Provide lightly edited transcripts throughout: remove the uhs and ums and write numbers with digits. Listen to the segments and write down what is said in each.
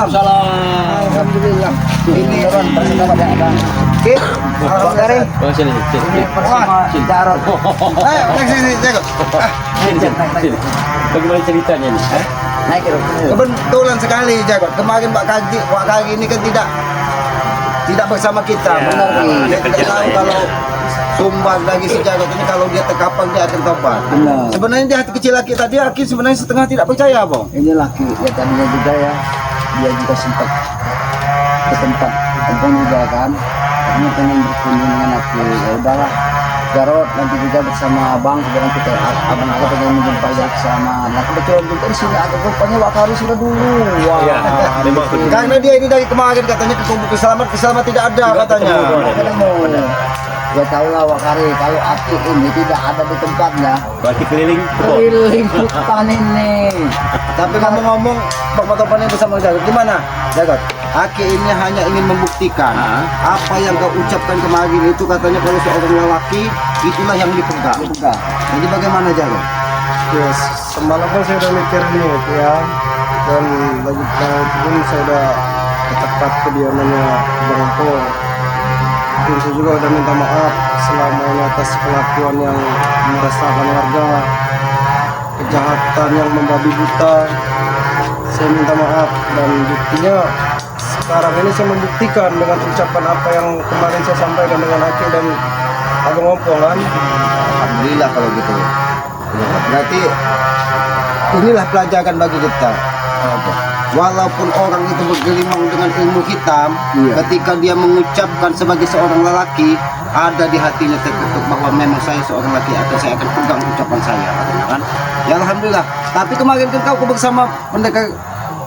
Alhamdulillah. Ini ada. Oke. Alhamdulillah. Oh, sini. Jarot. Ayo, sini, jago. Sini. Bagaimana ceritanya nih? Naik dulu. Kebetulan sekali, jago. Kemarin Pak Kagi ini kan tidak bersama kita. Benar nih. Tidak tahu kalau sumbang lagi si Jagot ini kalau dia terkapar dia akan tobat. Benar. Sebenarnya di hati kecil laki tadi Aki sebenarnya setengah tidak percaya, Bang. Ini laki ya tadinya juga ya, dia juga sempat ke tempat abang juga kan, karena pengen berkunjung dengan aku. Ya udahlah, Jarot nanti juga bersama abang, sedang kita abang aku pengen menjumpai Jarot bersama. Nah kebetulan juga di sini ada rupanya Wakari sudah dulu. Wah, Iya, memang karena dia ini dari kemarin katanya ke kumpul keselamat tidak ada katanya. ketemu. Ya tahu lah Wakari, kalau Aki ini tidak ada di tempatnya, berarti keliling keliling hutan ini. Tapi ngomong-ngomong, Bang Matopan bersama Jagot, gimana? Jagot, Aki ini hanya ingin membuktikan apa yang kau ucapkan kemarin itu katanya kalau seorang lelaki itulah yang dipegang. Bukan. Jadi bagaimana Jagot? Ya, semalam kan saya udah mikir nih itu ya, dan lagi pun saya udah ke tempat kediamannya Bang Empor. Dan saya juga udah minta maaf selamanya atas kelakuan yang meresahkan warga, kejahatan yang membabi buta. Saya minta maaf dan buktinya sekarang ini saya membuktikan dengan ucapan apa yang kemarin saya sampaikan dengan Aki dan Abang Ompong kan. Alhamdulillah kalau gitu. Berarti inilah pelajaran bagi kita. Walaupun orang itu bergelimang dengan ilmu hitam, ketika dia mengucapkan sebagai seorang lelaki, ada di hatinya tertutup bahwa memang saya seorang lelaki atau saya akan pegang ucapan saya, katanya kan. Ya alhamdulillah. Tapi kemarin kan kau bersama pendekar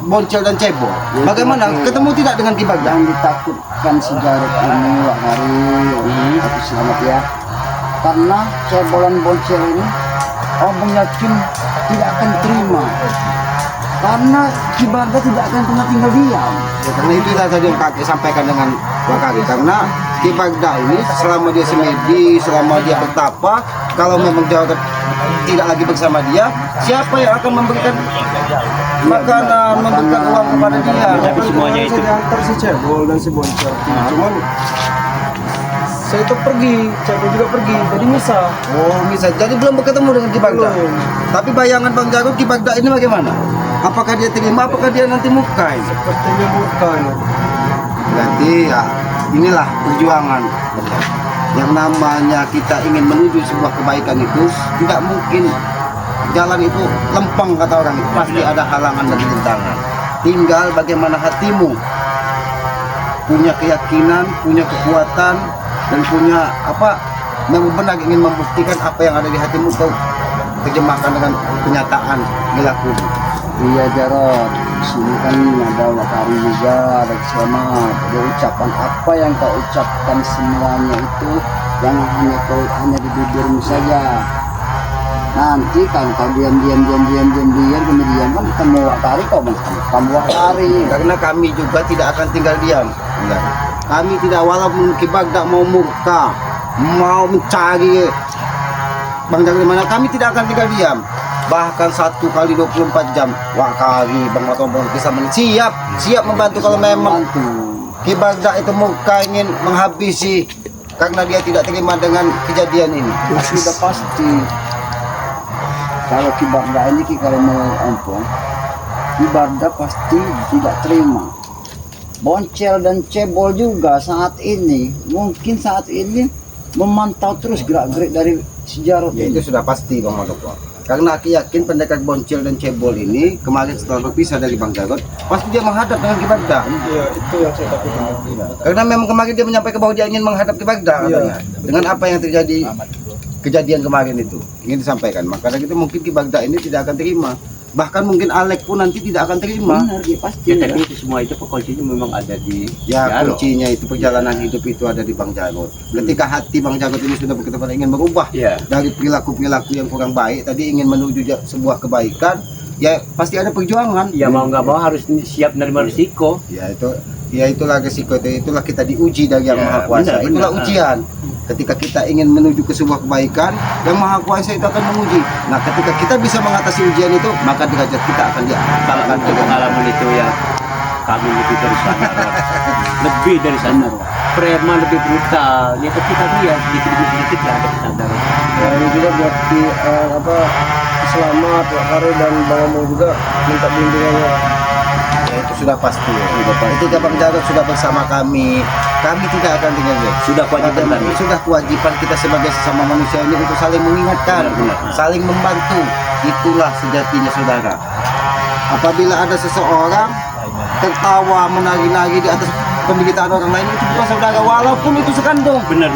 Boncel dan Cebol. Bagaimana? Ketemu tidak dengan Ki Bagda? Yang ditakutkan si Jarot ini Wakari, aku selamat ya. Karena Cebolan Boncel ini Abang yakin tidak akan terima. Karena Ki Bagda tidak akan pernah tinggal diam. Ya, karena itu tadi yang kakek sampaikan dengan Wakari. Karena Ki Bagda ini selama dia semedi, selama dia bertapa, kalau memang Jawa tidak lagi bersama dia, siapa yang akan memberikan makanan, memberikan uang kepada dia? Tapi semuanya itu Diantar si Cebol dan si Boncel. Cuman saya itu pergi, Cebol juga pergi, jadi misah. Oh bisa, jadi belum bertemu dengan Ki Bagda. Belum. Tapi bayangan Bang Jago Ki Bagda ini bagaimana? Apakah dia terima, apakah dia nanti mukai? Sepertinya bukan. Berarti ya inilah perjuangan. Yang namanya kita ingin menuju sebuah kebaikan itu tidak mungkin jalan itu lempeng kata orang itu, pasti ada halangan dan rintangan. Tinggal bagaimana hatimu punya keyakinan, punya kekuatan dan punya apa, memang benar ingin membuktikan apa yang ada di hatimu kau terjemahkan dengan kenyataan dilakukan. Iya Jarot, di sini kan ada Wakari juga, ada Selamat. Ada ucapan apa yang kau ucapkan semuanya itu jangan hanya di bibirmu saja. Nanti kalau kau diam kemudian kan ketemu Wakari kau kamu Wakari. Karena kami juga tidak akan tinggal diam. Enggak. Kami tidak, walaupun Ki Bagda mau murka, mau mencari Bang Jago di mana, kami tidak akan tinggal diam. Bahkan 1 kali 24 jam Wakari, Bang Matompong bisa siap membantu kalau memang Ki Bagda itu murka ingin menghabisi karena dia tidak terima dengan kejadian ini. Sudah pasti. Kalau Ki Bagda ini kalau mau ompong, Ki Bagda pasti tidak terima. Boncel dan Cebol juga mungkin saat ini memantau terus gerak-gerik dari si Jarot Ya ini. itu sudah pasti Bang Matompong. Karena aku yakin pendekar Boncel dan Cebol ini kemarin setelah berpisah dari Bang Jarot, pasti dia menghadap dengan Ki Bagda. Iya, itu yang saya takutkan. Karena memang kemarin dia menyampaikan bahwa dia ingin menghadap Ki Bagda katanya. Dengan apa yang terjadi kejadian kemarin itu ingin disampaikan. Maka dari itu mungkin Ki Bagda ini tidak akan terima. Bahkan mungkin Alek pun nanti tidak akan terima. Benar, dia pasti. ya, tapi itu semua itu kuncinya memang ada di Ya Jarot. kuncinya itu perjalanan hidup itu ada di Bang Jarot. Ketika hati Bang Jarot ini sudah berketepatan ingin berubah Iya. dari perilaku-perilaku yang kurang baik tadi ingin menuju sebuah kebaikan, ya pasti ada perjuangan. Ya mau nggak mau harus siap menerima risiko. Ya itulah resiko itu, itulah kita diuji dari Yang Ya, Maha Kuasa. benar, Itulah benar. ujian. Ketika kita ingin menuju ke sebuah kebaikan, Yang Maha Kuasa itu akan menguji. Nah, ketika kita bisa mengatasi ujian itu, maka derajat kita akan diangkat. Kalau untuk pengalaman itu ya kami lebih dari sana, Ron. Lebih dari sana. Preman lebih brutal. Ya tapi kami ya sedikit demi sedikit lah ada kesadaran. Ya, ini juga buat di selamat Pak Kari dan Bang Omong juga minta bimbingannya. Ya, itu sudah pasti. Ketika Bang Jarod sudah bersama kami tidak akan tinggal diam. Sudah kewajiban kami. Sudah kewajiban kita sebagai sesama manusia ini untuk saling mengingatkan, Benar. saling membantu. Itulah sejatinya saudara. Apabila ada seseorang tertawa menari-nari di atas penderitaan orang lain, itu bukan saudara, walaupun itu sekandung. Benar.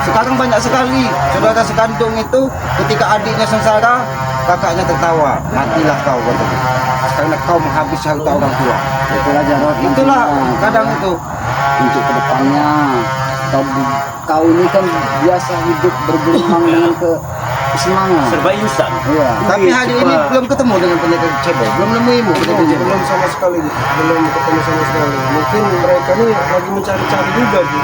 Sekarang banyak sekali saudara sekandung itu ketika adiknya sengsara, kakaknya tertawa. Matilah kau katanya. Karena kau menghabis harta orang tua. Itulah Jarod. Itulah nantinya. kadang itu. Untuk kedepannya kau ini kan biasa hidup bergelimang dengan kesenangan. Serba instan. Iya. Tapi hari ini belum ketemu dengan pendekar cebol, belum nemuimu pendekar cebol. Belum sama sekali, belum ketemu sama sekali. Mungkin mereka nih lagi mencari-cari juga, Bu.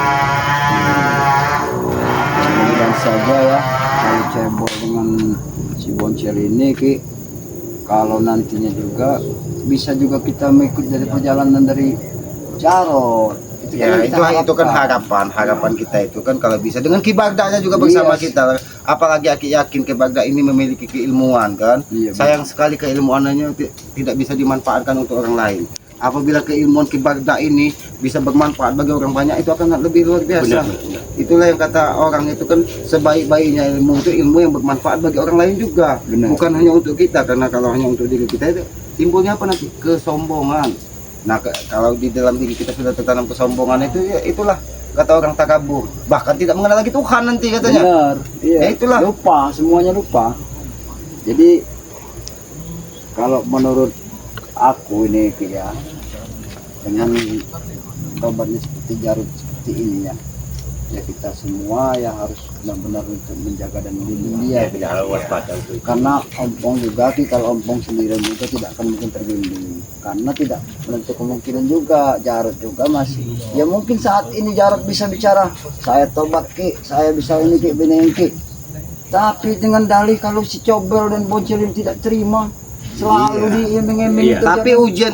Mudah saja ya kalau cebol dengan si Boncel ini Ki, kalau nantinya juga bisa juga kita mengikut dari perjalanan dari Jarod. Ya yang kita itu kan harapkan. harapan kita itu kan kalau bisa dengan Ki Bagdanya juga bersama Yes. kita. Apalagi Aki yakin Ki Bagda ini memiliki keilmuan kan. Iya, Sayang sekali keilmuannya tidak bisa dimanfaatkan untuk orang lain. Apabila keilmuan Ki Bagda ini bisa bermanfaat bagi orang banyak, itu akan lebih luar biasa. Benar. Itulah yang kata orang itu kan, sebaik-baiknya ilmu itu ilmu yang bermanfaat bagi orang lain juga. Benar. Bukan hanya untuk kita, karena kalau hanya untuk diri kita itu timbulnya apa nanti? Kesombongan. Nah, kalau di dalam diri kita sudah tertanam kesombongan itu, ya itulah kata orang takabur. Bahkan tidak mengenal lagi Tuhan nanti katanya. Benar, iya. Ya, itulah. Lupa, semuanya lupa. Jadi kalau menurut aku ini Ki, ya, dengan tobatnya seperti Jarod seperti ini ya kita semua ya harus benar-benar untuk menjaga dan melindungi dia. Tidak harus waspada itu. Karena ompong juga Ki, kalau ompong sendirian juga tidak akan mungkin terlindungi. Karena tidak menutup kemungkinan juga Jarod juga masih. Ya mungkin saat ini Jarod bisa bicara, saya tobat Ki, saya bisa ini Ki, benerin Ki. Tapi dengan dalih kalau si Cobel dan Boncel ini tidak terima, selalu diiming-iming Iya. itu. Tapi jangan- ujian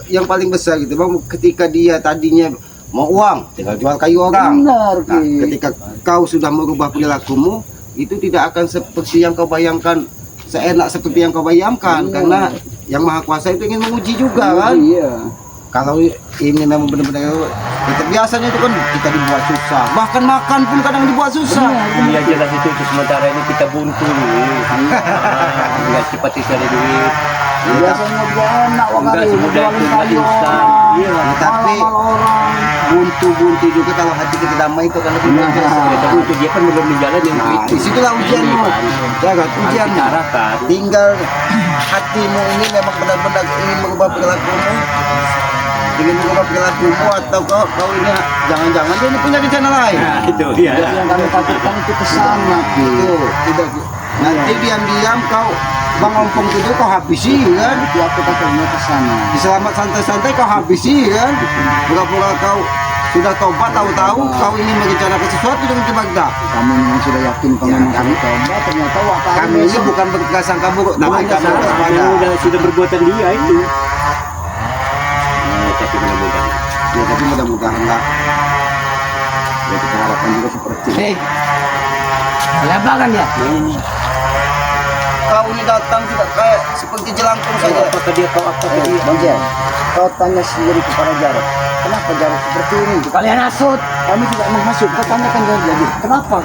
yang paling besar gitu Bang, ketika dia tadinya mau uang, tinggal jual kayu orang. Benar Nah, Ki. ketika kau sudah merubah perilakumu, itu tidak akan seperti yang kau bayangkan, seenak seperti yang kau bayangkan. Iya. Karena yang Maha Kuasa itu ingin menguji juga kan. Iya. Kalau ini memang benar-benar biasanya itu kan kita dibuat susah, bahkan makan pun kadang dibuat susah. Iya jelas itu sementara ini kita buntu. Enggak cepat cari duit. Biasanya dia enak Enggak wakari semudah itu, jualin enggak kayu instan. orang, Iya, tapi- malam-malam orang. Buntu-buntu juga kalau hati kita damai itu kan lebih luar biasa. Ya, tapi untuk dia kan belum menjalani yang Nah, itu. disitulah ujianmu. Ya kan, ujianmu. Ujian. Tinggal hatimu ini memang benar-benar ingin merubah perilakumu, ingin merubah perilakumu, atau kau ini jangan-jangan dia ini punya rencana lain. Nah, itu ya. Yang kami takutkan itu kesana Ki. Itu tidak. Nanti diam-diam kau Bang Ompong itu kau habisi kan. Nanti aku takutnya kesana. Di selamat santai-santai kau habisi kan. Pura-pura kau sudah tobat, tahu-tahu kau ini merencanakan sesuatu dengan Ki Bagda. Kami memang sudah yakin kami Ya, memang kami- sudah tobat, ternyata wakari Kami ini bukan berprasangka buruk, tapi Bukan kami salah, waspada. yang sudah berbuatan dia itu. Tapi mudah-mudahan. Ya, tapi mudah-mudahan lah. Ya, kita harapkan juga seperti itu. Kenapa kan ya? Kau ini datang tidak kayak seperti jelangkung saja. Apakah dia kau apa dia? Boncel, kau tanya sendiri kepada Jarod. Kenapa Jarod seperti ini? Kalian hasut. Kami tidak menghasut. Kau tanyakan Jarod lagi. Kenapa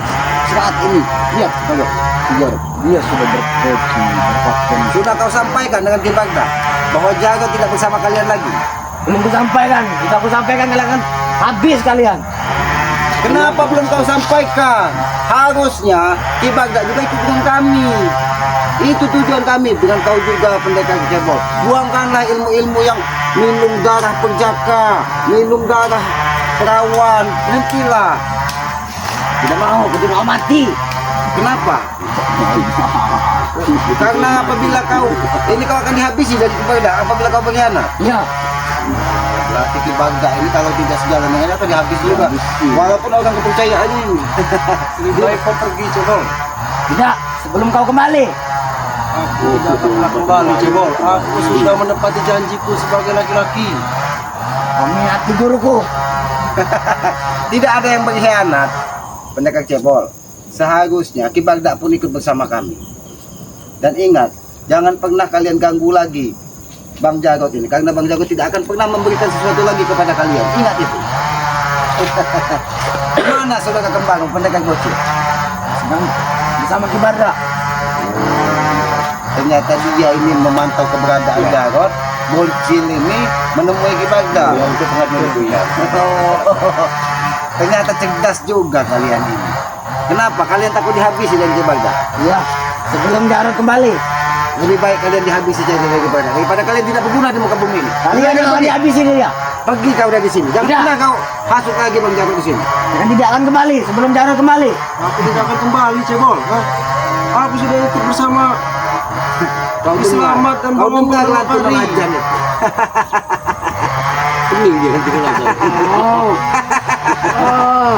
saat ini? Lihat kalau Jarod, dia sudah berkopi, berpakaian. Sudah kau sampaikan dengan Ki Bagda bahwa Jago tidak bersama kalian lagi. Belum kusampaikan. Kita aku sampaikan kalian kan habis kalian. Kenapa belum kau sampaikan? Harusnya Ki Bagda juga ikut dengan kami. Itu tujuan kami dengan kau juga pendekar cebol. Buangkanlah ilmu-ilmu yang minum darah penjaka, minum darah perawan. Berhentilah. Tidak mau, kita mau mati. Kenapa? Karena apabila kau akan dihabisi dari Ki Bagda apabila kau berkhianat. Ya, Berarti Ki Bagda ini kalau tidak sejalan dengan akan dihabis juga. Walaupun orang kepercayaan ini. Lebih baik kau pergi, Cebol. tidak. Sebelum kau kembali. Aku tidak akan pernah kembali, Cebol. Aku sudah menepati janjiku sebagai laki-laki. Kami hati guruku. Tidak ada yang berkhianat, pendekar cebol. Seharusnya Ki Bagda pun ikut bersama kami. Dan ingat, jangan pernah kalian ganggu lagi Bang Jarot ini, karena Bang Jarot tidak akan pernah memberikan sesuatu lagi kepada kalian. Ingat itu. Mana saudara kembar pendekar bocil? Sedang bersama Ki Bagda. Ternyata dia ini memantau keberadaan Jarot. Bocil ini menemui Ki Bagda. Ya, itu pengajian itu ya. Ternyata cerdas juga kalian ini. Kenapa? Kalian takut dihabisi dari Ki Bagda? Iya, sebelum Jarot kembali. Lebih baik kalian dihabisi saja dari Ki Bagda daripada kalian tidak berguna di muka bumi ini. Kalian yang akan dihabisi dia. Pergi kau dari sini. Jangan Tidak. pernah kau masuk lagi Bang Jarot di sini. Dan tidak akan kembali sebelum Jarot kembali. Aku tidak akan kembali, Cebol. Hah? Aku sudah ikut bersama Kau Selamat dan kau Bang dengar Jarot lantunan tadi. ajan itu. Pening dia kan tinggal aja. Oh. Oh.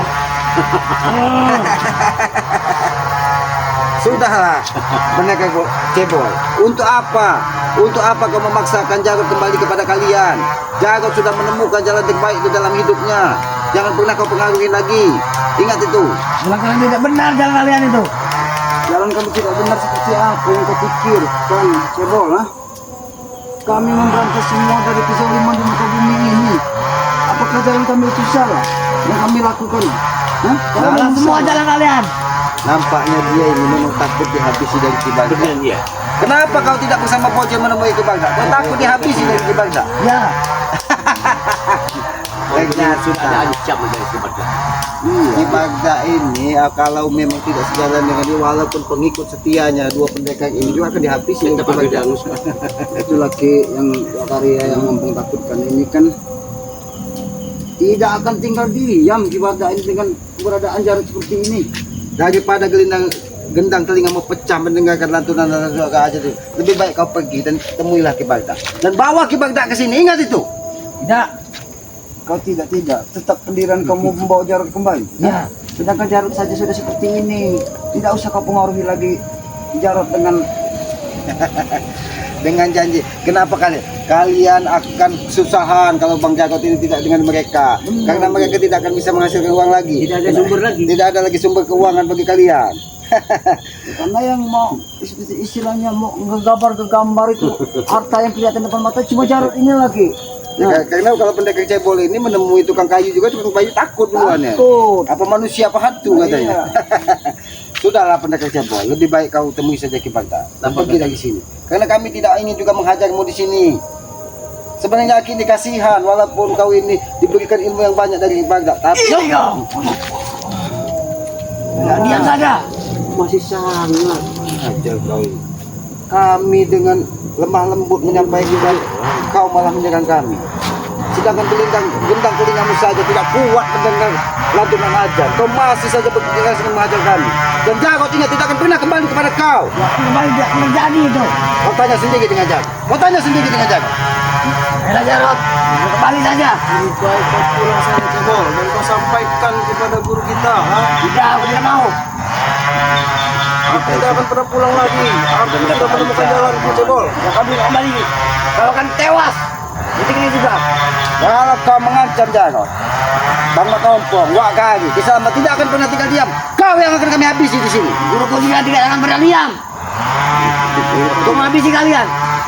Sudahlah, pendekar cebol. Untuk apa? Untuk apa kau memaksakan Jarot kembali kepada kalian? Jarot sudah menemukan jalan terbaik di dalam hidupnya. Jangan pernah kau pengaruhi lagi. Ingat itu. Jalan kalian tidak benar jalan kalian itu. Jalan kamu tidak benar seperti apa yang kau pikirkan, cebol, ha? Kami memberantas semua dari kezaliman di muka bumi ini. Apakah jalan kami itu salah yang kami lakukan? Hah? Salah semua jalan kalian. Nampaknya dia ini memang takut dihabisi dari Ki Bagda. Benar dia. Kenapa kau tidak bersama Bocil menemui Ki Bagda? Kau takut dihabisi dari Ki Bagda? Ya, Ternyata Sudah ada ancam dari kepada. Ki Bagda ini kalau memang tidak sejalan dengan dia, walaupun pengikut setianya dua pendekar ini juga akan dihabisi oleh Kita Ki panggil Bagda. dangus. itu lagi yang karya yang ngomong takutkan ini kan tidak akan tinggal diam Ki Bagda ini dengan keberadaan Jarot seperti ini. Daripada gendang telingamu pecah mendengarkan lantunan aja itu, lebih baik kau pergi dan temuilah Ki Bagda dan bawa Ki Bagda ke sini. Ingat itu. Tidak. Kau tidak, tetap pendirian kamu membawa Jarot kembali. Ya. Sedangkan Jarot saja sudah seperti ini. Tidak usah kau pengaruhi lagi Jarot dengan janji. Kenapa kalian akan kesusahan kalau Bang Jarot ini tidak dengan mereka? Karena mereka tidak akan bisa menghasilkan uang lagi. Tidak ada sumber lagi. Tidak ada lagi sumber keuangan bagi kalian. Karena yang mau istilahnya mau ngegambar itu harta yang kelihatan depan mata cuma Jarot ini lagi. Karena kalau pendekar cebol ini menemui tukang kayu juga, tukang kayu takut duluannya. Takut. Apa manusia apa hantu katanya. Sudahlah pendekar cebol, lebih baik kau temui saja Ki Bagda dan pergi dari sini. Karena kami tidak ingin juga menghajarmu di sini. Sebenarnya Ki ini kasihan, walaupun kau ini diberikan ilmu yang banyak dari Ki Bagda, tapi Diam saja. Masih sangat. ajar kau ini. Kami dengan lemah lembut menyampaikan, kau malah menyerang kami. Sedangkan gendang telingamu saja tidak kuat mendengar lantunan ajar. Kau masih saja berkeras dengan mengajar kami. Dan Jarot ini tidak akan pernah kembali kepada kau. Kembali tidak terjadi itu. Kau tanya sendiri dengan Jarot. Kau tanya sendiri dengan Jarot. Ayolah Jarot, kembali saja. Lebih baik kau pulang saja, Cebol, dan kau sampaikan kepada guru kita. Ha? Tidak, aku tidak mau. Aku tidak akan pernah pulang lagi. Aku sudah menemukan jalanku, Cebol. Ya kau tidak kembali. Kau akan tewas. Titik ini juga. Kalau kau mengancam Jarot, Bang Matompong, Wak Kari, Kisama tidak akan pernah tinggal diam. Kau yang akan kami habisi di sini. Guruku juga tidak akan pernah diam. Untuk menghabisi kalian.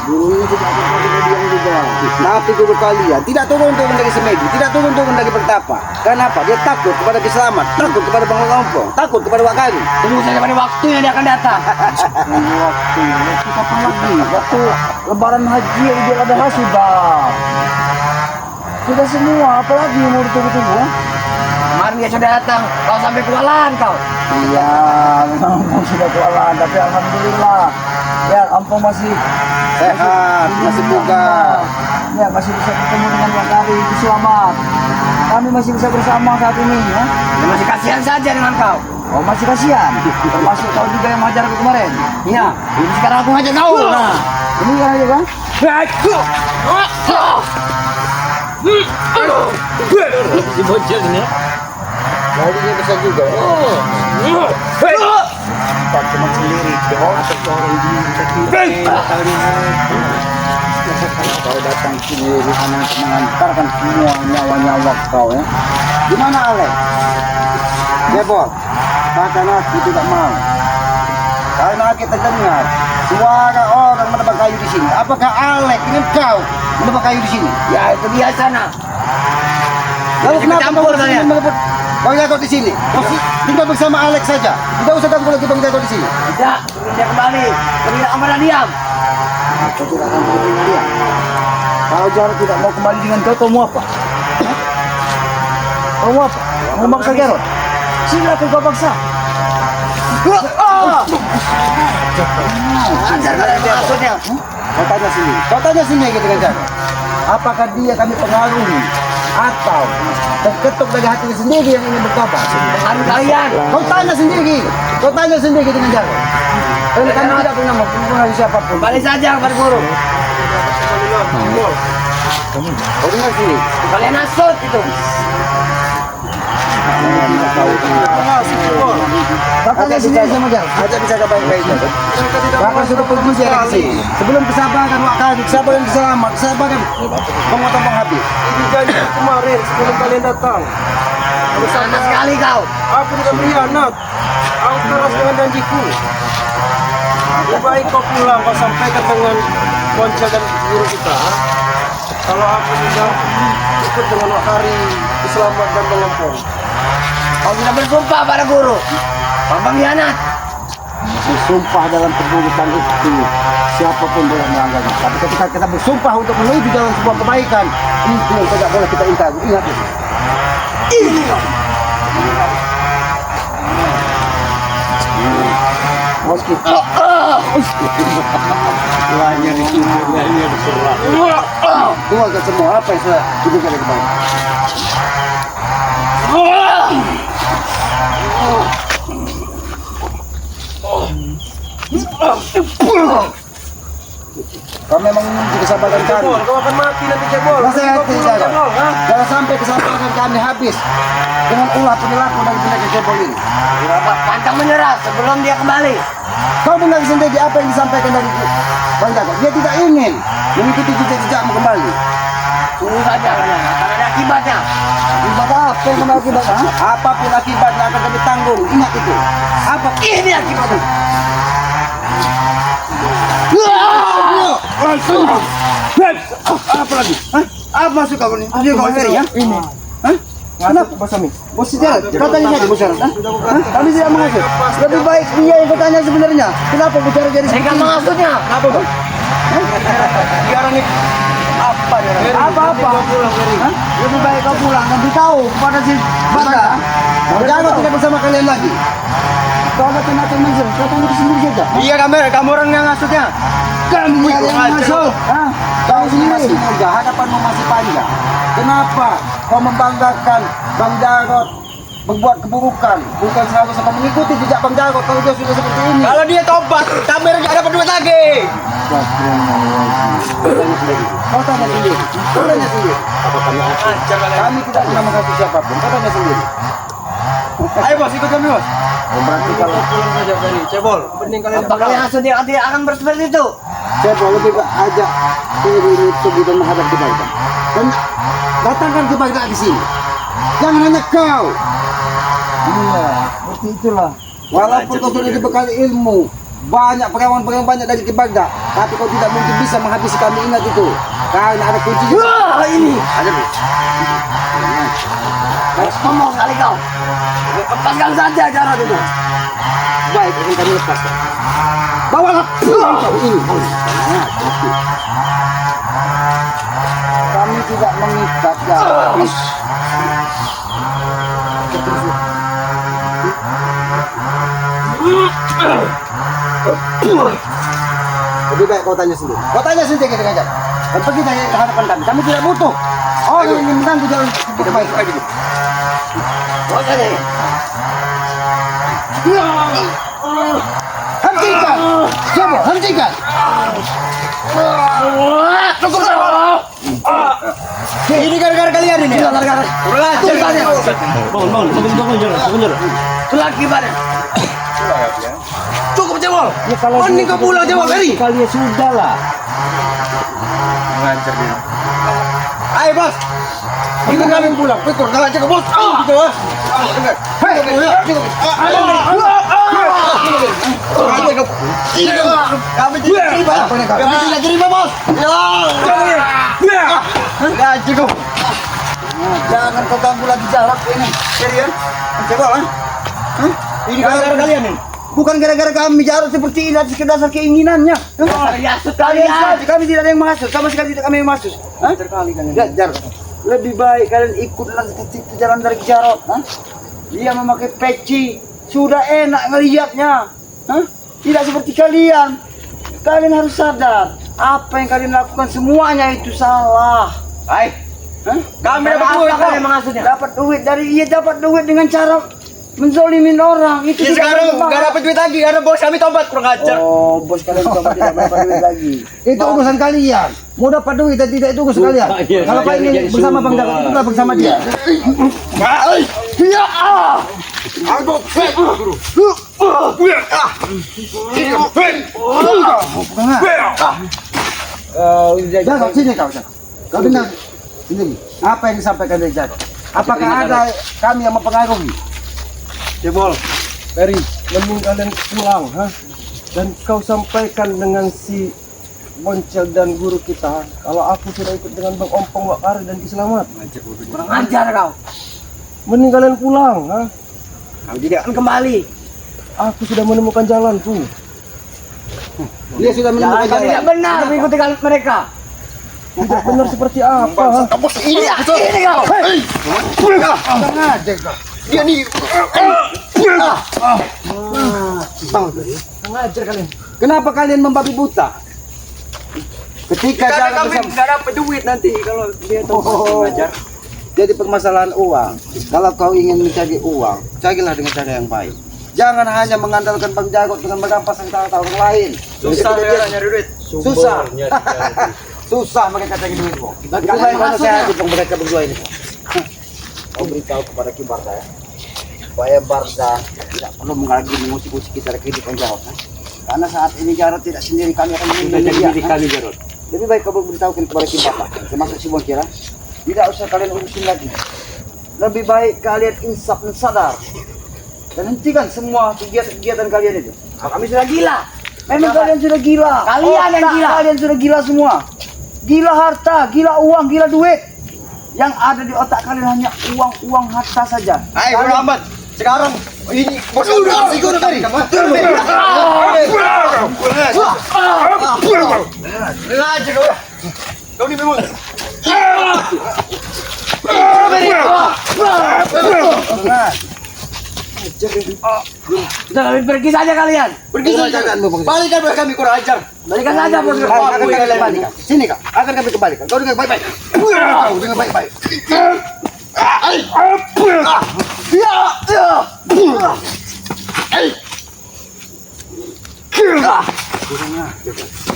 Gurunya tidak akan pernah diam juga. Tapi guru kalian tidak turun-turun dari semedi, tidak turun-turun dari bertapa. Kenapa? Dia takut kepada Kiselamat, takut kepada Bang Matompong, takut kepada Wak Kari. Tunggu saja pada waktunya dia akan datang. Waktu kapan lagi? Waktu Lebaran Haji Idul Adha sudah semua. Apalagi mau ditunggu-tunggu? Kemarin dia sudah datang. Kau sampai kewalahan kau. Iya, memang sudah kewalahan. Tapi alhamdulillah, ya kampung masih Sehat, masih bugar. Ya masih bisa bertemu dengan Wak Kari itu selamat. Kami masih bisa bersama saat ini ya. Ya masih kasihan saja dengan kau. Oh masih kasihan. Termasuk kau juga yang mengajar aku kemarin. Iya. Ini sekarang aku ngajak kau. Nah, ini kan aja bang. Si bocil ini. Larinya besar juga. Cuma sendiri. Atau seorang diri. Kau datang sendiri hanya untuk mengantarkan semua nyawa-nyawa kau ya. Gimana Alex? Jebol, bahkan aku tidak mau. Karena kita dengar suara orang menebang kayu di sini. Apakah Alex ingin kau menebang kayu di sini? Ya itu dia sana. Lalu Ikut kenapa campur kau kalian. merebut Bang Jago di sini? Kau tinggal bersama Alex saja. Tidak usah ganggu lagi Bang Jago di sini. Tidak, dia kembali. Tidak aman dan diam. Kau tidak akan berhenti dia. Kalau Jarod tidak mau kembali dengan kau mau apa? Hah? Kau mau apa? Mau maksa Jarod? Silakan kau paksa. Ajar kalian maksudnya. Kau tanya sini gitu kan Jarod. Apakah dia kami pengaruhi atau terketuk dari hatinya sendiri yang ingin bertobat? Pengaruh kalian. Kau tanya sendiri dengan Jarod. Kami tidak pernah mempengaruhi siapapun. Kembali saja kepada guru. Kau dengar sini. Kalian asut itu. Kakaknya sendiri sama Jarod. Aja bisa baik-baik. Kakak sudah pergi dia ke sini. Sebelum kesabaran waktu, kesabaran selamat, kesabaran pengotot habis. Ini janji kemarin sebelum kalian datang. Sana sekali kau. Aku tidak berkhianat. Aku keras dengan janjiku. Lebih baik kau pulang, kau sampaikan dengan Konca dan guru kita. Kalau aku sudah ikut dengan Wakari, Selamat dan Melempong. Kau tidak bersumpah pada guru. Kau pengkhianat. Bersumpah dalam keburukan itu siapapun boleh melanggarnya. Tapi ketika kita bersumpah untuk menuju jalan sebuah kebaikan, itu yang tidak boleh kita ingkari. Ingat itu. Meski Tuanya dikubur, lainnya diserang. dua ke semua apa yang sudah dibuka dari kebaikan. Kau memang menguji kesabaran kami. Jebol, kau akan mati nanti Jebol. Nasihat Kau tidak. Jebol, ha? Jangan sampai kesabaran kami habis dengan ulah perilaku dari penyakit Jebol ini. Pantang menyerah sebelum dia kembali. Kau dengar sendiri apa yang disampaikan dari Bang Jago. Dia tidak ingin mengikuti jejak-jejakmu kembali. Tunggu saja kalian. Akan ada akibatnya. Akibat apa yang kena akibatnya? Apapun akibatnya akan kami tanggung. Ingat itu. Apa? Ini akibatnya. Apa lagi? Hah? Apa maksud kau ini? Dia kau Heri ya? Ini. Hah? Kenapa? Bos Ami. Bos Jarod. Kau tanya saja Bos Jarod. Hah? Kami tidak mengasuh. Lebih baik dia yang kau tanya sebenarnya. Kenapa Bos Jarod jadi Saya seperti nggak ini? maksudnya. Apa Bang? Dia orang ini apa dia? Apa-apa? Hah? Lebih baik kau pulang dan beritahu kepada si Bangga. Bang Jarod tidak bersama kalian lagi. Kau ada tindakan menjel. Kau tunggu di sini saja. Iya kamu orang yang ngasutnya. Kami yang masuk. Hah? Kau sendiri masih muda, hadapanmu masih panjang. Kenapa kau membanggakan Bang Jarod berbuat keburukan? Bukan seharusnya kau mengikuti jejak Bang Jarod kalau dia sudah seperti ini. Kalau dia tobat, kami nggak dapat duit lagi. Kau tanya sendiri. Kau tanya sendiri. Kami tidak pernah mengasihi siapapun. Kau tanya sendiri. Ayo bos, ikut kami bos. Berarti kalau Pulang saja dari Cebol. Mending kalian Apa kalian maksudnya tidak akan seperti itu? saya mau lebih ajak diri ini pergi dan menghadap kebaikan. Dan datangkan kebaikan di sini. Jangan hanya kau. Iya, seperti itulah. Walaupun kau sudah dibekali ilmu, banyak pengalaman banyak dari kebaga, tapi kau tidak mungkin bisa menghabisi kami. Ingat itu. Karena ada kunci juga. Wah, ini. Ada Bu. Ngomong kali kau. Lepaskan saja Jarod itu. Baik, akan kami lepaskan. Bawalah pulang kau ini. Nah, pasti. Kami tidak mengikat Jarod. Lebih baik kau tanya sendiri. Kau tanya sendiri kita ngajak. Dan pergi tanya ke hadapan kami. Kami tidak butuh. Oh, ini mengganggu jalan kita baik. Kau saja ya. Hentikan! Coba, hentikan! Ini gara-gara kalian ini. Iya, gara-gara. Tunggu saja. Bangun, Jarod. Itulah akibatnya. Cukup Cebol. Ya, kalau Mending kau pulang Cebol, Heri. Kali ya sudah lah. ajar dia. Ayo bos, kita kalian pulang. Betul, kalau aja ke bos. Gitu bos. Hei, kami tidak terima. Kami tidak terima bos. Ya, cukup. Jangan kau ganggu lagi jarak ini. Serius? Coba lah. Ini gara-gara kalian nih. Bukan gara-gara kami jarak seperti ini atas dasar keinginannya. Ya, Kalian saja, kami tidak ada yang masuk, sama sekali tidak kami yang masuk. Terkali kalian. Ya, Jar, lebih baik kalian ikutlah ke jalan dari Jarot. Dia memakai peci, sudah enak ngelihatnya. Tidak seperti kalian. Kalian harus sadar, apa yang kalian lakukan semuanya itu salah. Baik. Kami dapat duit, kalian maksudnya? dapat duit dari dapat duit dengan cara menzolimin orang. Itu tidak Sekarang benar. nggak dapat duit lagi karena bos kami tobat kurang ajar. Oh, bos kalian tobat tidak dapat duit lagi. Itu urusan kalian. Mau dapat duit atau tidak itu urusan kalian. Iya, Kalau jadi- kalian jadi bersama Bang sumpah. Jago, itulah bersama dia. Ya ah. Aku Jago, sini kau. Kau dengar sendiri. Apa yang disampaikan dari Jago? Apakah ada kami yang mempengaruhi? Cebol, Peri, mending kalian pulang, dan kau sampaikan dengan si Boncel dan guru kita kalau aku sudah ikut dengan Bang Ompong, Wak Kari dan Ki Selamat. Kurang ajar kau. Mending kalian pulang, Kau tidak akan kembali. Aku sudah menemukan jalanku. Dia sudah menemukan Kau tidak jalan. benar mengikuti kalian mereka. Tidak benar seperti apa? Ini kau. Dia nih. Mengajar kalian. Kenapa kalian membabi buta? Ketika Karena jalan kami bersama. nggak dapat duit nanti kalau dia tobat Oh. mengajar. Jadi permasalahan uang. Kalau kau ingin mencari uang, carilah dengan cara yang baik. Jangan hanya mengandalkan Bang Jagot dengan merampas harta orang lain. Susah Jadi, sekarang nyari duit. Susah. Susah mereka cari duit kok. Dan kalian mana saya aduk mereka berdua ini. Kau beritahu kepada Ki Barda ya, supaya Barda tidak perlu mengusik-usik kita dari kehidupan Jarot. Karena saat ini Jarot tidak sendiri, kami akan Kita melindungi jadi dia. diri kami Jarot. Lebih baik kau beritahu kepada Ki Barda, termasuk si Boncel. Tidak usah kalian urusin lagi. Lebih baik kalian insaf dan sadar. Dan hentikan semua kegiatan kalian itu. Kami sudah gila. Memang kalian sudah gila. Kalian yang Otak gila. Kalian sudah gila semua. Gila harta, gila uang, gila duit. Yang ada di otak kalian hanya uang harta saja. Ayo Kalian- Muhammad, sekarang ini bos udah ikut tadi. Kau ini memang Sudah kalian pergi saja kalian. Pergi saja kan, balikan mereka kami kurang ajar. Balikan saja bos. Akan kami kembalikan. Sini kak, akan kami kembalikan. Kau dengar baik-baik. Kau dengar baik-baik.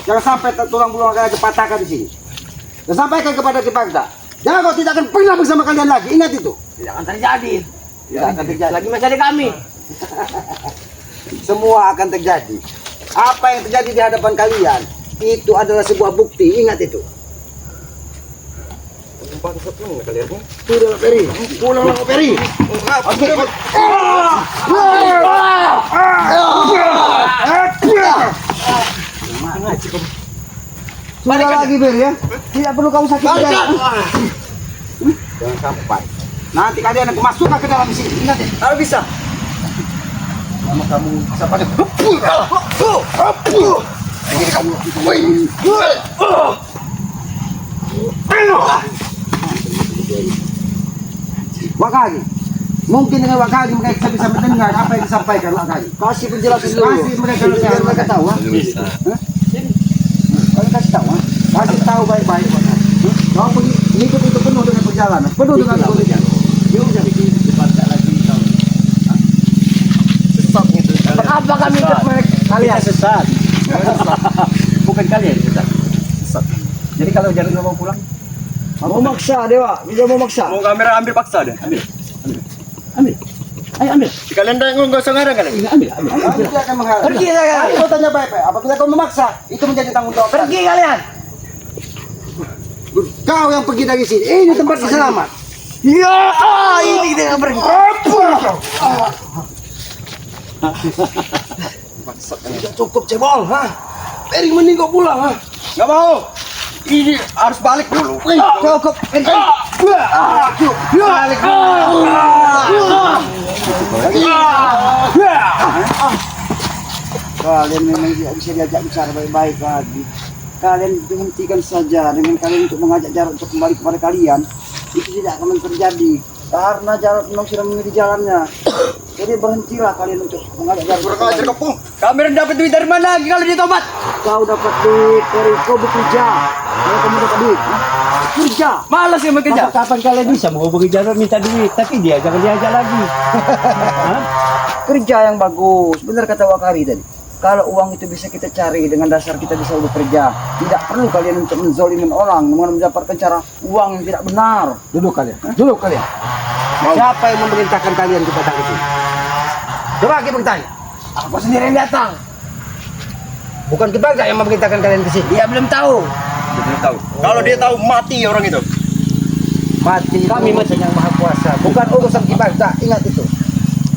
Jangan sampai tulang belulang kalian dipatahkan di sini. Dan sampaikan kepada Kipangta, jangan kau tidak akan pernah bersama kalian lagi. Ingat itu. Tidak akan terjadi. Tidak akan terjadi. Lagi masih ada kami. Semua akan terjadi. Apa yang terjadi di hadapan kalian itu adalah sebuah bukti. Ingat itu. Sudah Peri, pulang Peri. Sudah lagi Peri ya. Tidak perlu kamu sakit hati. Jangan sampai. Nanti kalian aku masukkan ke dalam sini. Ingat ya. Kalau bisa. Nama kamu siapa deh? Ini kamu. Wakagi. Mungkin dengan Wakagi mereka bisa mendengar apa yang disampaikan Wakagi. Kasih penjelasan dulu. Kasih mereka biar mereka tahu. Bisa. Kalian kasih tahu. Kasih tahu baik-baik. Kau pergi ikut itu penuh dengan perjalanan. Penuh dengan perjalanan. Apa kami ikut mereka? Kalian sesat. Bukan kalian sesat. Jadi kalau jangan mau pulang, Mau maksa Dewa, dia mau maksa. Mau kamera ambil paksa deh. ambil. Ayo ambil. Kalian nggak usah ngarang kalian. Ambil. Kami tidak akan mengharap. Pergi saya. Ayo tanya baik-baik. Apabila kau memaksa, itu menjadi tanggung jawab. Pergi kalian. Kau yang pergi dari sini. Ini tempat selamat. Ya, ini kita nggak pergi. Tidak cukup cebol, ha? Ering mending kau pulang, ha? Nggak mau. Ini harus balik dulu. Cukup. Balik. Kalian memang tidak bisa diajak bicara baik-baik lagi. Kalian hentikan saja dengan kalian untuk mengajak Jarod untuk kembali kepada kalian. Itu tidak akan terjadi karena Jarod memang sudah memilih jalannya. Jadi berhentilah kalian untuk mengajak Jarod. Kurang ajar kamu. Kamu dapat duit dari mana lagi kalau dia tobat? Kau dapat duit dari kau bekerja. Kalau kamu dapat duit, kerja. Malas ya bekerja. Kapan kalian bisa menghubungi Jarod minta duit, tapi dia jangan diajak lagi. Hah? Kerja yang bagus. Benar kata Wakari tadi. Kalau uang itu bisa kita cari dengan dasar kita bisa bekerja. Tidak perlu kalian untuk menzolimin orang dengan mendapatkan cara uang yang tidak benar. Duduk kalian. Duduk kalian. Siapa yang memerintahkan kalian untuk datang ke sini? Coba kita bertanya. Aku sendiri yang datang. Bukan Kibagda yang memerintahkan kalian ke sini. Dia belum tahu. Belum tahu. Kalau dia tahu mati orang itu. Mati Kami kami urusan yang maha kuasa. Bukan urusan Kibagda. Ingat itu.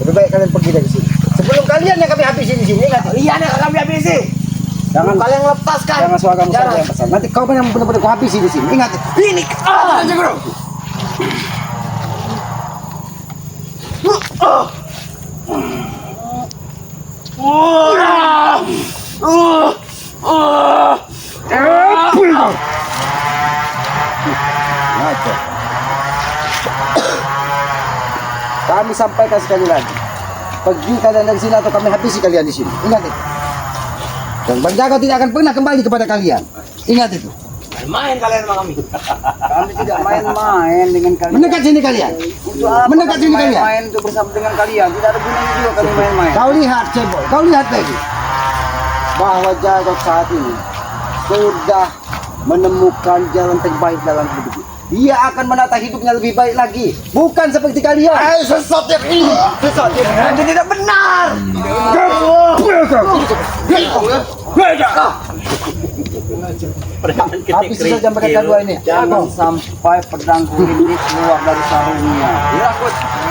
Lebih baik kalian pergi dari sini. Sebelum kalian yang kami habisi di sini, ingat. Iya, nih kami habisi. Jangan Kalian lepaskan. jangan suara kamu Jangan. saja yang pesan. Nanti kau yang benar-benar kau habisi di sini. Ingat itu. Ini. Aja bro. Ngaco. Kami sampaikan sekali lagi. Pergi kalian dari sini atau kami habisi kalian di sini. Ingat itu. Dan Bang Jago tidak akan pernah kembali kepada kalian. Ingat itu. Main kalian sama kami. Kami tidak main-main dengan kalian. Mendekat sini kalian. Untuk apa Mendekat kami sini kalian. main-main untuk bersama dengan kalian? Tidak ada gunanya juga kami main-main. Kau lihat cebol. Kau lihat lagi. Bahwa Jago saat ini sudah menemukan jalan terbaik dalam hidup. Dia akan menata hidupnya lebih baik lagi. Bukan seperti kalian. Sesat yang ini. Sesat yang Itu tidak benar. Habis saja mereka dua ini. Jangan sampai pedangku ini keluar dari sarungnya. Ya,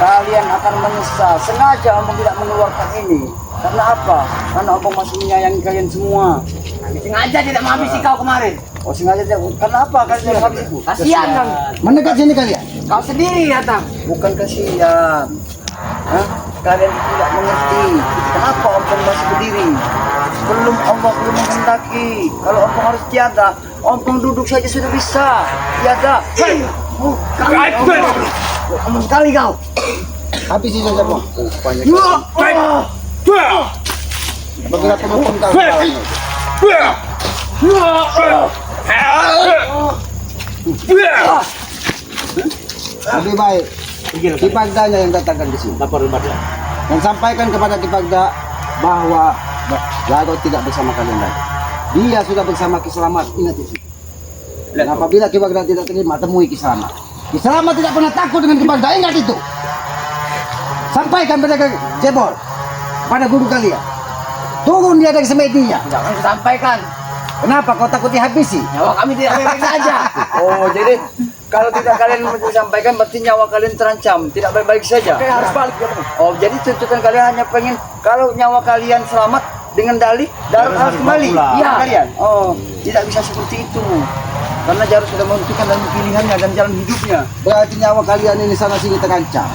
kalian akan menyesal. Sengaja Om tidak mengeluarkan ini. Karena apa? Karena Om masih menyayangi kalian semua. Sengaja tidak menghabisi kau kemarin. Oh, sengaja tidak. Karena apa? Kalian tidak menghabisiku. Kasihan kan? Mendekat sini kalian. Kau sendiri datang. Bukan kasihan. Hah? Kalian tidak mengerti. Kenapa Om masih berdiri? Belum Allah belum menghendaki. Kalau Om harus tiada, Om duduk saja sudah bisa. Tiada. Kamu sekali kau. Habis saja Bang. Beberapa hukum kau. Lebih baik Kibagdanya yang datangkan ke sini. Lapor lembaga. Dan sampaikan kepada Kibagda bahwa Jago tidak bersama kalian lagi. Dia sudah bersama Kiselamat. Ingat itu. Dan apabila Kibagda tidak terima, temui Kiselamat. Kiselamat tidak pernah takut dengan Kibagda. Ingat itu. Sampaikan pada Jebol, pada guru kalian. Turun dia dari semedinya. Jangan sampaikan. Kenapa kau takut dihabisi? Nyawa kami tidak baik-baik saja. Oh, jadi kalau tidak kalian sampaikan berarti nyawa kalian terancam, tidak baik-baik saja. Oke, harus balik. Oh, jadi tuntutan kalian hanya pengen kalau nyawa kalian selamat dengan dalih Jarod harus kembali. Iya, kalian. Oh, tidak bisa seperti itu. Karena Jarod sudah menentukan dalam pilihannya dan jalan hidupnya. Berarti nyawa kalian ini sana sini terancam.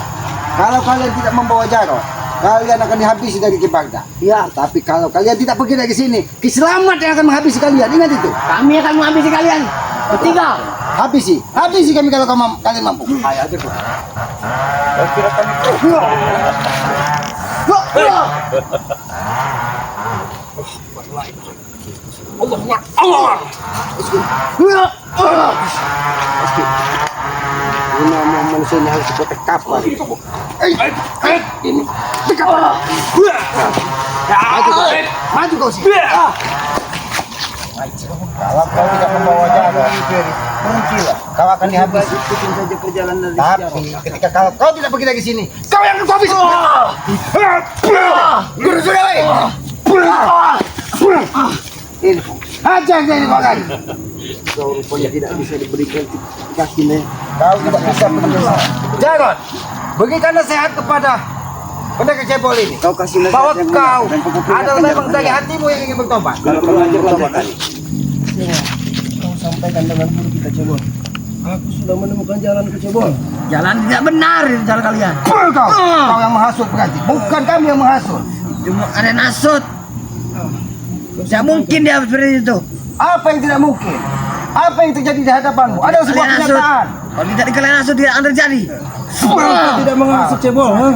Kalau kalian tidak membawa Jarod, kalian akan dihabisi dari Kibagda. Iya. Tapi kalau kalian tidak pergi dari sini, Kiselamat yang akan menghabisi kalian. Ingat itu. Kami akan menghabisi kalian. Bertiga. Habisi kami kalau kalian mampu. Ayo aja tuh. Kau kira kami Ini nama manusia ini harus dipotek kapal. Ini tegak. Maju kau sih. Kalau kau tidak membawa Jarod, berhentilah. Kau akan dihabisi. ikutin saja perjalanan dari Tapi ketika kalau kau tidak pergi dari sini, kau yang akan habis. Guru sudah baik. Ini. Hajar dari kau lagi. Kau rupanya tidak bisa diberikan kasih nih. Kau tidak bisa menyesal. Jarod, berikan nasihat kepada pendekar cebol ini. Kau kasih nasihat Bahwa yang kau benar dan kau adalah peringatkan memang dengan dari benar. hatimu yang ingin bertobat. Kalau kau ajar kali. Kau sampaikan dengan guru kita Cebol. Aku sudah menemukan jalan ke Cebol. Jalan tidak benar itu jalan kalian. Betul kau. Kau yang menghasut berarti. Bukan kami yang menghasut. Cuma ada nasut. Tidak mungkin dia seperti itu. Apa yang tidak mungkin? Apa yang terjadi di hadapanmu? Ada sebuah Kalian hasut. kenyataan. Kalau tidak kalian nasut tidak akan terjadi. Kau tidak menghasut Cebol, ha?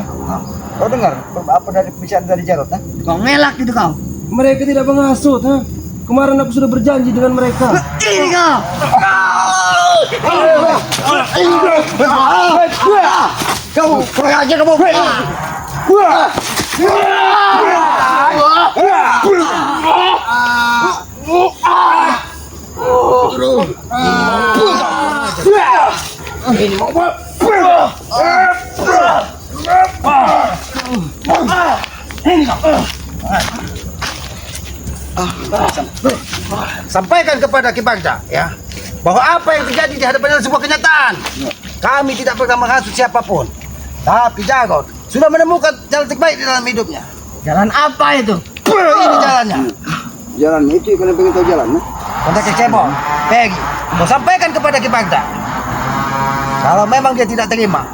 Kau dengar apa dari pembicaraan dari Jarod? Ha? Kau ngelak itu kau. Mereka tidak menghasut, ha? Kemarin aku sudah berjanji dengan mereka. Ini kau. Kau kurang ajar kamu. Sampaikan kepada Ki Bagja ya bahwa apa yang terjadi di hadapan adalah sebuah kenyataan. Kami tidak pernah menghasut siapapun. Tapi Jarod sudah menemukan jalan terbaik di dalam hidupnya. Jalan apa itu? Ini jalannya. Jalan itu kalian pengen tahu jalan, ha? Kontak ke Cebol, Peggy, kau sampaikan kepada Ki Bagja. Kalau memang dia tidak terima,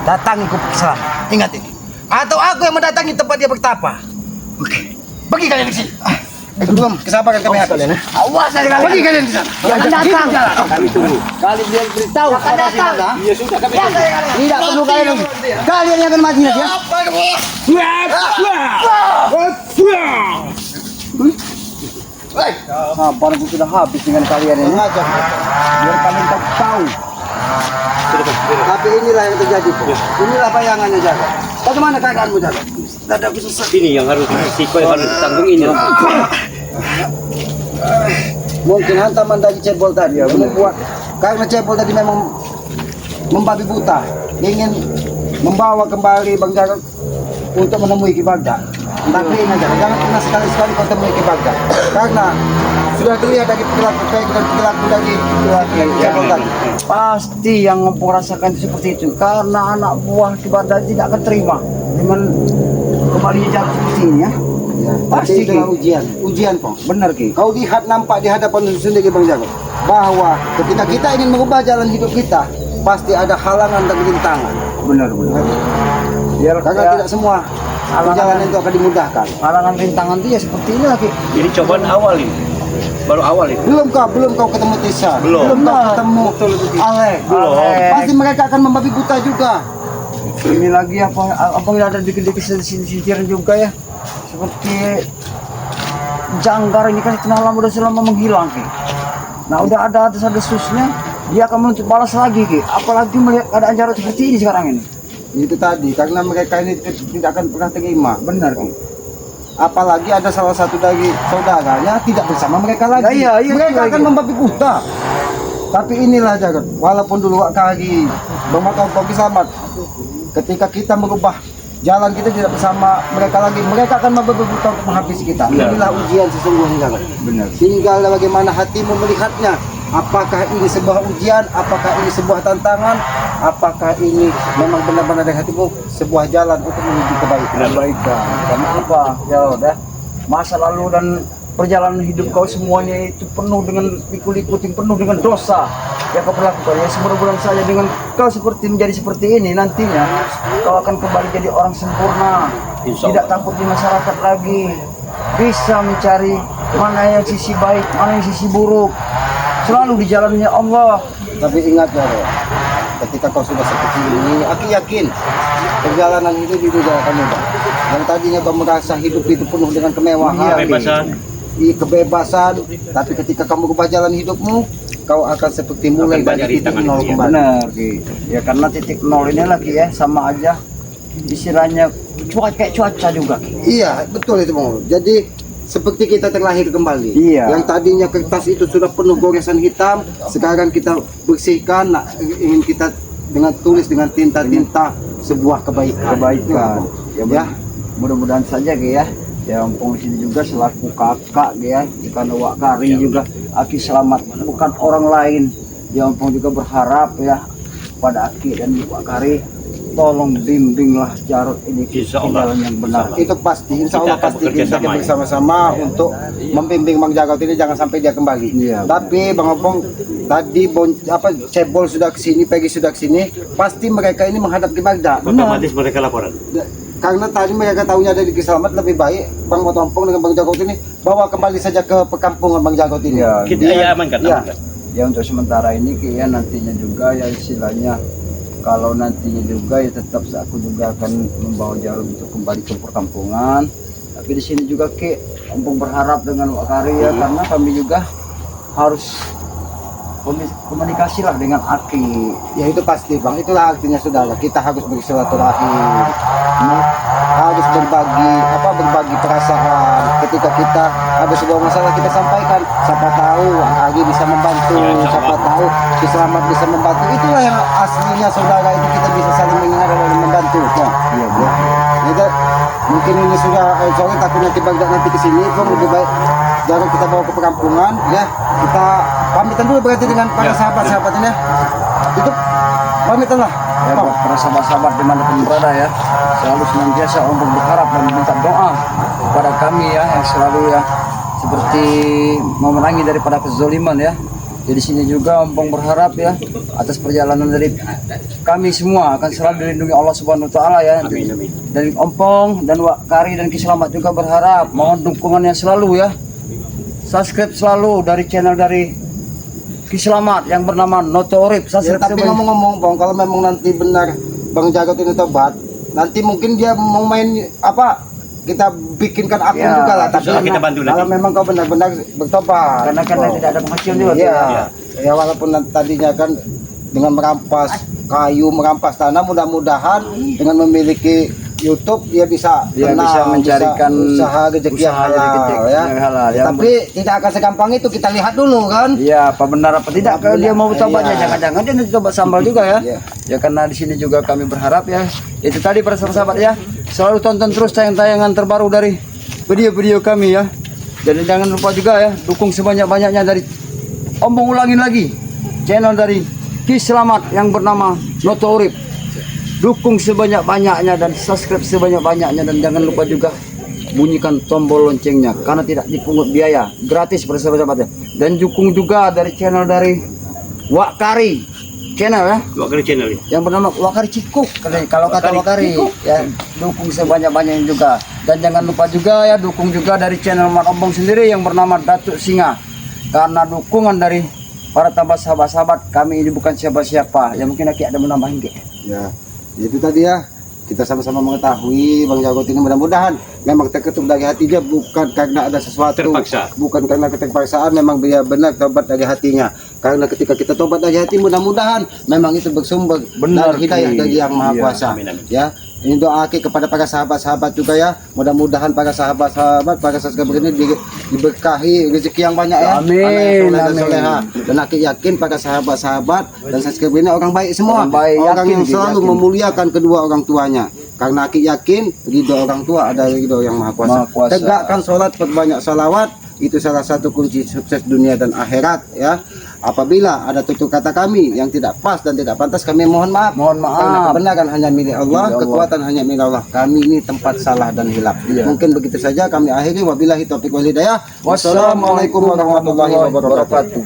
datangi ke Islam. Ingat ini. Atau aku yang mendatangi tempat dia bertapa. Pergi kalian ke sini. Belum kesabaran kami habis. Awas dari kalian. Pergi kalian ke sana. Akan datang. Kami tunggu. Kalian dia beritahu Akan datang. Iya sudah kami Ya, tidak perlu kalian. Kalian yang akan mati nanti ya. Sabar aku sudah habis dengan kalian ini. Mengajar. Biar kalian tahu. Tapi inilah yang terjadi. Inilah bayangannya Jaga. Bagaimana keadaanmu Jaga? Dadaku sesak. Ini yang harus risiko yang harus ditanggung ini. Mungkin hantaman dari Cebol tadi membuat karena Cebol tadi memang membabi buta, ingin membawa kembali Bang Jarod untuk menemui Ki Bagja. Tapi ingat jangan pernah sekali-sekali kau temui Ki Bagja, karena sudah terlihat dari perilaku dan perilaku dari Cebol tadi. Pasti yang merasakan itu seperti itu karena anak buah Ki Bagja tidak akan terima dengan kembali jalan seperti ini ya. Ya, Pasti, tapi itulah ujian Pong. Benar Ki. Kau lihat nampak di hadapan sendiri Bang Jarod bahwa ketika kita ingin mengubah jalan hidup kita, pasti ada halangan dan rintangan. Benar. Biar Karena tidak semua perjalanan itu akan dimudahkan. halangan rintangan itu ya seperti ini lagi. Ini cobaan awal ini. Baru awal ini. Belum kau ketemu Tisa. Belum. kau ketemu Alek. Belum. Pasti mereka akan membabi buta juga. Ini lagi apa ada dikit-dikit sisiran juga ya. Seperti janggar ini kan kenal udah selama menghilang Ki. Nah udah ada susnya dia akan menuntut balas lagi Ki. Apalagi melihat keadaan Jarod seperti ini sekarang ini. Itu tadi karena mereka ini tidak akan pernah terima. Benar Ki. Apalagi ada salah satu dari saudaranya tidak bersama mereka lagi. Iya, mereka iya, akan iya. membabi buta. Tapi inilah Jarod, walaupun dulu kali Bang Kopi selamat. Ketika kita merubah jalan kita tidak bersama mereka lagi, mereka akan membabi buta untuk menghabisi kita. Benar. Inilah ujian sesungguhnya Jarod. Benar. Tinggal bagaimana hatimu melihatnya. Apakah ini sebuah ujian? Apakah ini sebuah tantangan? Apakah ini memang benar-benar dari hatimu sebuah jalan untuk menuju kebaikan? Kebaikan. Karena apa? Jarod ya. Masa lalu dan perjalanan hidup kau semuanya itu penuh dengan liku-liku, penuh dengan dosa yang kau perlakukan. Ya mudah-mudahan saja dengan kau menjadi seperti ini nantinya kau akan kembali jadi orang sempurna. Insya Tidak takut di masyarakat lagi. Bisa mencari mana yang sisi baik, mana yang sisi buruk. Selalu di jalannya Allah. Tapi ingat Jarod, ketika kau sudah seperti ini, aku yakin perjalanan hidup itu tidak akan mudah. Yang tadinya kau merasa hidup itu penuh dengan kemewahan, Kebebasan. kebebasan, tapi ketika kamu ubah jalan hidupmu, kau akan seperti mulai Akan banyak dari titik rintangan nol ujian. kembali. Benar Ki. Ya karena titik nol ini lagi ya sama aja istilahnya cuaca juga Ki. Iya, betul itu Bang. Jadi seperti kita terlahir kembali. Iya. Yang tadinya kertas itu sudah penuh goresan hitam, sekarang kita bersihkan, ingin kita dengan tulis dengan tinta-tinta sebuah kebaikan. Kebaikan. Ya, Ya, mudah-mudahan saja Ki ya. Ya Ompong di sini juga selaku kakak ya, karena Wak Kari juga Aki Selamat bukan orang lain. Ya Ompong juga berharap ya pada Aki dan Wak Kari, tolong bimbinglah Jarod ini ke Insya Allah. jalan yang benar. Itu pasti, insya Allah Kita akan pasti bekerja kita sama, ya. bersama-sama untuk membimbing Bang Jarod ini jangan sampai dia kembali. Iya, Tapi Bang Opong tadi Cebol sudah kesini, Peggy sudah kesini, pasti mereka ini menghadap ke Baghdad. Otomatis mereka laporan. Karena tadi mereka tahunya ada di Kiselamat, lebih baik Bang Ompong dengan Bang Jarod ini bawa kembali saja ke perkampungan Bang Jarod ini. Iya. Kita ya amankan, Iya. amankan. Ya untuk sementara ini ya nantinya juga ya istilahnya kalau nantinya juga ya tetap aku juga akan membawa Jarod untuk kembali ke perkampungan. Tapi di sini juga Ompong berharap dengan Wak Kari ya, karena kami juga harus komunikasi lah dengan Aki. Ya itu pasti Bang, itulah artinya saudara. Kita harus bersilaturahim, harus berbagi perasaan. Ketika kita ada sebuah masalah kita sampaikan, siapa tahu Aki bisa membantu, Ya, insya siapa Allah. tahu Kiselamat bisa membantu. Itulah yang aslinya saudara, itu kita bisa saling mengingatkan dan membantu. Ya. Iya, Jadi, mungkin ini sudah sorry takut nanti Baghdad nanti kesini, Bang, lebih baik jangan kita bawa ke perkampungan ya. Kita pamitan dulu berarti dengan para sahabat-sahabat ini ya. Itu pamitan lah. Ya buat para sahabat-sahabat dimanapun berada ya, selalu senantiasa Ompong berharap dan minta doa kepada kami ya, yang selalu ya seperti memerangi daripada kezaliman ya. Jadi sini juga Ompong berharap ya atas perjalanan dari kami semua akan selalu dilindungi Allah Subhanahu Wa Taala ya. Amin, amin. Dan Ompong dan Wak Kari dan Kiselamat juga berharap mohon dukungannya selalu ya. Subscribe selalu dari channel dari Kiselamat yang bernama Noto Urip. Ya, Subscribe tapi sebanyak- ngomong-ngomong Bang, kalau memang nanti benar Bang Jarod ini tobat, nanti mungkin dia mau main kita bikinkan akun Ya, juga lah. Tapi insya Allah kita bantu kalau nanti. memang kau benar-benar bertobat, karena tidak ada penghasilan juga. Iya. Ya. Ya walaupun tadinya kan dengan merampas kayu, merampas tanah, mudah-mudahan dengan memiliki YouTube dia bisa Dia tenang, bisa mencarikan usaha rezeki yang usaha halal, rezeki ya. yang halal, ya. Tapi tidak akan segampang itu, kita lihat dulu kan. Iya, apa benar apa tidak kalau dia mau tobatnya, Iya. jangan-jangan dia nanti tobat sambal juga ya. Iya. Ya karena di sini juga kami berharap ya. Itu tadi para sahabat ya, selalu tonton terus tayangan terbaru dari video-video kami ya. Dan jangan lupa juga ya, dukung sebanyak-banyaknya dari Ompong ulangin lagi channel dari Kiselamat yang bernama Noto Urip. Dukung sebanyak-banyaknya dan subscribe sebanyak-banyaknya, dan jangan lupa juga bunyikan tombol loncengnya karena tidak dipungut biaya, gratis para sahabat-sahabat ya. Dan dukung juga dari channel dari Wak Kari channel ya, Dua kali channel ya. yang bernama Wak Kari Cikuk kalau kata Wak Kari ya. Dukung sebanyak-banyaknya juga, dan jangan lupa juga ya dukung juga dari channel Mat Ompong sendiri yang bernama Datuk Singa, karena dukungan dari para tambah sahabat-sahabat kami ini bukan siapa-siapa. Ya mungkin Aki ada menambahin Ki. Ya, itu tadi ya. Kita sama-sama mengetahui Bang Jarod ini mudah-mudahan memang terketuk dari hatinya, bukan karena ada sesuatu, Terpaksa. bukan karena keterpaksaan, memang dia benar tobat dari hatinya. Karena ketika kita tobat dari hati, mudah-mudahan memang itu bersumber Benar, dari hidayah Ki. dari Yang Maha Iya, Kuasa. amin, amin. Ya, ini doa Ki kepada para sahabat-sahabat juga ya. Mudah-mudahan para sahabat-sahabat, para subscriber ini diberkahi rezeki yang banyak ya. Amin, Anak yang soleh dan amin. soleha. Dan Aki yakin para sahabat-sahabat dan subscriber ini orang baik semua. Orang baik, Orang yakin, yang Ki, selalu yakin. memuliakan kedua orang tuanya. Karena Aki yakin ridho orang tua ada ridho yang maha kuasa. Maha kuasa. Tegakkan sholat, perbanyak salawat, itu salah satu kunci sukses dunia dan akhirat ya. Apabila ada tutur kata kami yang tidak pas dan tidak pantas, kami mohon maaf. Mohon maaf. Karena kebenaran hanya milik Allah, Milik Allah. kekuatan hanya milik Allah. Kami ini tempat salah dan hilaf. Iya. Mungkin begitu saja kami akhiri. Wabillahi taufiq wal hidayah. Wassalamualaikum warahmatullahi wabarakatuh.